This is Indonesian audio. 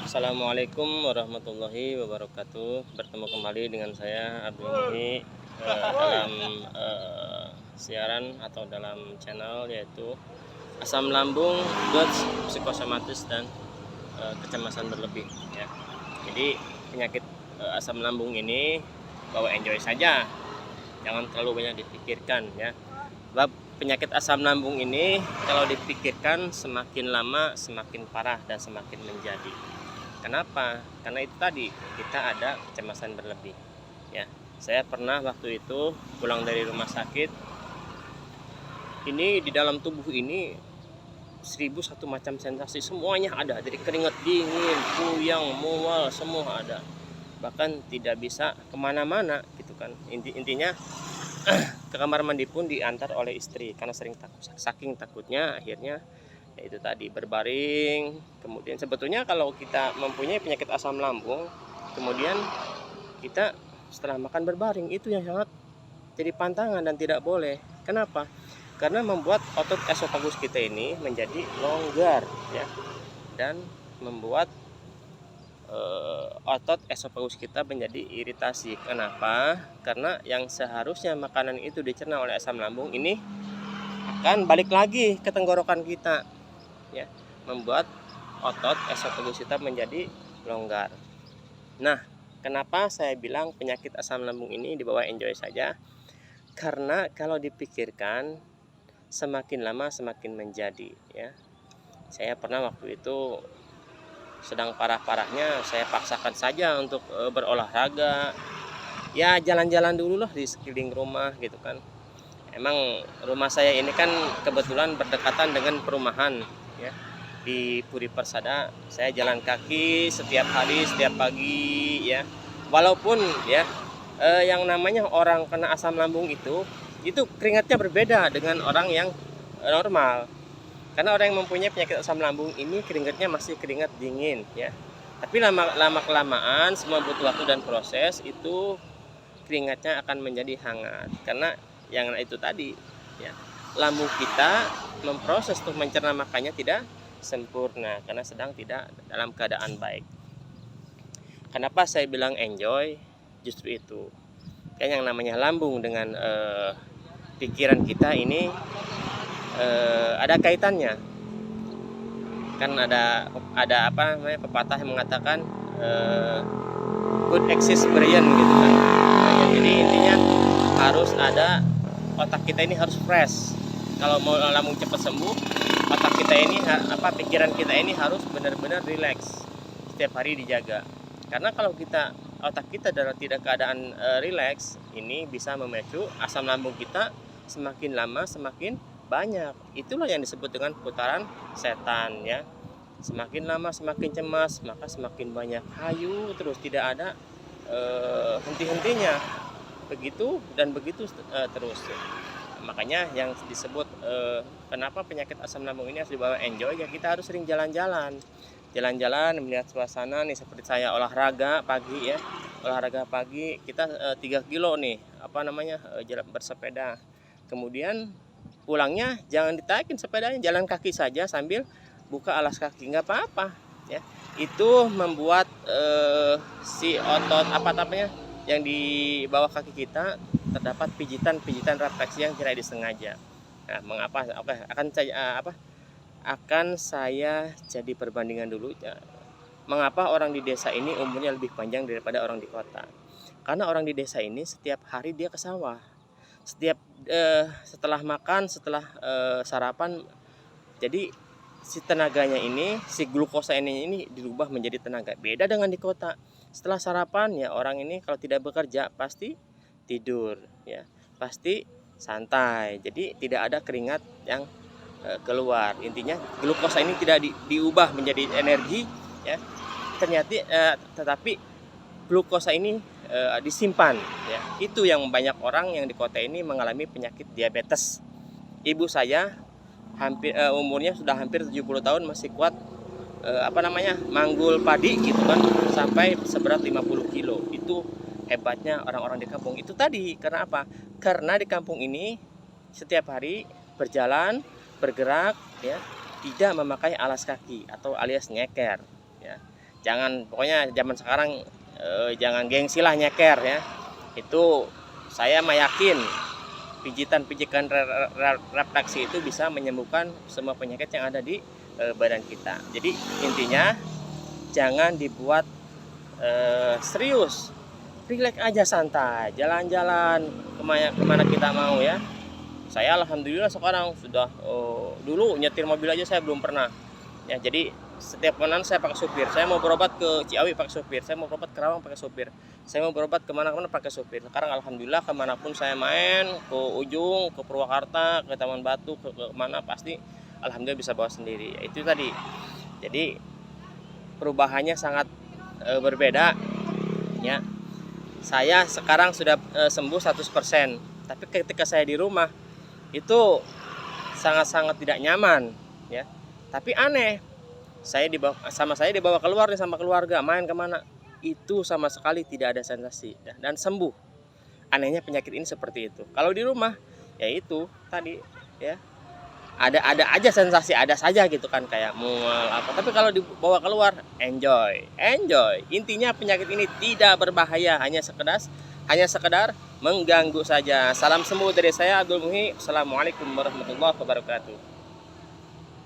Assalamualaikum warahmatullahi wabarakatuh. Bertemu kembali dengan saya Abdul Muhi dalam siaran atau dalam channel yaitu asam lambung, GERD, psikosomatis dan kecemasan berlebih ya. Jadi penyakit asam lambung ini bawa enjoy saja, jangan terlalu banyak dipikirkan ya. Sebab penyakit asam lambung ini kalau dipikirkan semakin lama semakin parah dan semakin menjadi. Kenapa? Karena itu tadi kita ada kecemasan berlebih ya. Saya pernah waktu itu pulang dari rumah sakit, ini di dalam tubuh ini 1001 macam sensasi, semuanya ada, dari keringat dingin, puyeng, mual, semua ada, bahkan tidak bisa kemana-mana gitu kan. Intinya ke kamar mandi pun diantar oleh istri karena saking takutnya akhirnya itu tadi berbaring. Kemudian sebetulnya kalau kita mempunyai penyakit asam lambung kemudian kita setelah makan berbaring, itu yang sangat jadi pantangan dan tidak boleh. Kenapa? Karena membuat otot esofagus kita ini menjadi longgar ya, dan membuat otot esofagus kita menjadi iritasi. Kenapa? Karena yang seharusnya makanan itu dicerna oleh asam lambung ini akan balik lagi ke tenggorokan kita ya, membuat otot esofagus kita menjadi longgar. Nah, kenapa saya bilang penyakit asam lambung ini dibawa enjoy saja? Karena kalau dipikirkan semakin lama semakin menjadi ya. Saya pernah waktu itu sedang parah-parahnya, saya paksakan saja untuk berolahraga. Ya jalan-jalan dulu lah di sekeliling rumah gitu kan. Emang rumah saya ini kan kebetulan berdekatan dengan perumahan ya, di Puri Persada. Saya jalan kaki setiap hari, setiap pagi ya. Walaupun ya yang namanya orang kena asam lambung itu keringatnya berbeda dengan orang yang normal. Karena orang yang mempunyai penyakit asam lambung ini keringatnya masih keringat dingin ya. Tapi lama kelamaan semua butuh waktu dan proses, itu keringatnya akan menjadi hangat. Karena yang itu tadi ya, lambung kita memproses untuk mencerna makannya tidak sempurna karena sedang tidak dalam keadaan baik. Kenapa saya bilang enjoy? Justru itu kan yang namanya lambung dengan pikiran kita ini ada kaitannya. Kan ada apa namanya pepatah yang mengatakan good exist brain gitu kan. Jadi intinya harus ada, otak kita ini harus fresh. Kalau mau lambung cepat sembuh, otak kita ini pikiran kita ini harus benar-benar relax, setiap hari dijaga. Karena kalau otak kita dalam tidak keadaan relax, ini bisa memicu asam lambung kita semakin lama semakin banyak. Itulah yang disebut dengan putaran setan ya. Semakin lama semakin cemas, maka semakin banyak hayu terus, tidak ada henti-hentinya. Begitu dan begitu terus. Makanya yang disebut kenapa penyakit asam lambung ini harus dibawa enjoy ya, kita harus sering jalan-jalan melihat suasana nih. Seperti saya olahraga pagi ya, kita 3 kilo nih jalan bersepeda. Kemudian pulangnya jangan ditaikin sepedanya, jalan kaki saja sambil buka alas kaki, nggak apa-apa ya. Itu membuat si otot yang di bawah kaki kita terdapat pijitan refleksi yang tidak disengaja. Nah, mengapa? Oke, akan saya jadi perbandingan dulu ya. Mengapa orang di desa ini umurnya lebih panjang daripada orang di kota? Karena orang di desa ini setiap hari dia ke sawah. Setiap setelah makan, setelah sarapan, jadi si tenaganya ini, si glukosa ini dirubah menjadi tenaga. Beda dengan di kota. Setelah sarapan ya, orang ini kalau tidak bekerja pasti tidur ya, pasti santai. Jadi tidak ada keringat yang keluar. Intinya glukosa ini tidak diubah menjadi energi ya. Tetapi glukosa ini disimpan ya. Itu yang banyak orang yang di kota ini mengalami penyakit diabetes. Ibu saya umurnya sudah hampir 70 tahun masih kuat manggul padi gitu kan, sampai seberat 50 kilo. Itu hebatnya orang-orang di kampung. Itu tadi karena apa? Karena di kampung ini setiap hari berjalan, bergerak ya, tidak memakai alas kaki atau alias nyeker ya. Jangan, pokoknya zaman sekarang jangan gengsi lah nyeker ya. Itu saya mah yakin pijitan-pijitan refleksi itu bisa menyembuhkan semua penyakit yang ada di badan kita. Jadi intinya jangan dibuat serius, relax aja, santai, jalan-jalan kemana kita mau ya. Saya alhamdulillah sekarang sudah dulu nyetir mobil aja saya belum pernah ya. Jadi setiap kanan saya pakai supir. Saya mau berobat ke Ciawi pakai supir, saya mau berobat ke Rawang pakai supir, saya mau berobat kemana-mana pakai supir. Sekarang alhamdulillah kemanapun saya main, ke Ujung, ke Purwakarta, ke Taman Batu, ke mana, pasti alhamdulillah bisa bawa sendiri ya. Itu tadi. Jadi perubahannya sangat berbeda ya. Saya sekarang sudah sembuh 100%, tapi ketika saya di rumah itu sangat-sangat tidak nyaman ya. Tapi aneh, saya dibawa keluar nih sama keluarga, main kemana, itu sama sekali tidak ada sensasi dan sembuh. Anehnya penyakit ini seperti itu. Kalau di rumah ya itu tadi ya, ada aja sensasi, ada saja gitu kan, kayak mual apa. Tapi kalau dibawa keluar, enjoy. Intinya penyakit ini tidak berbahaya, hanya sekedar mengganggu saja. Salam sembuh dari saya Abdul Muhi. Assalamualaikum warahmatullahi wabarakatuh.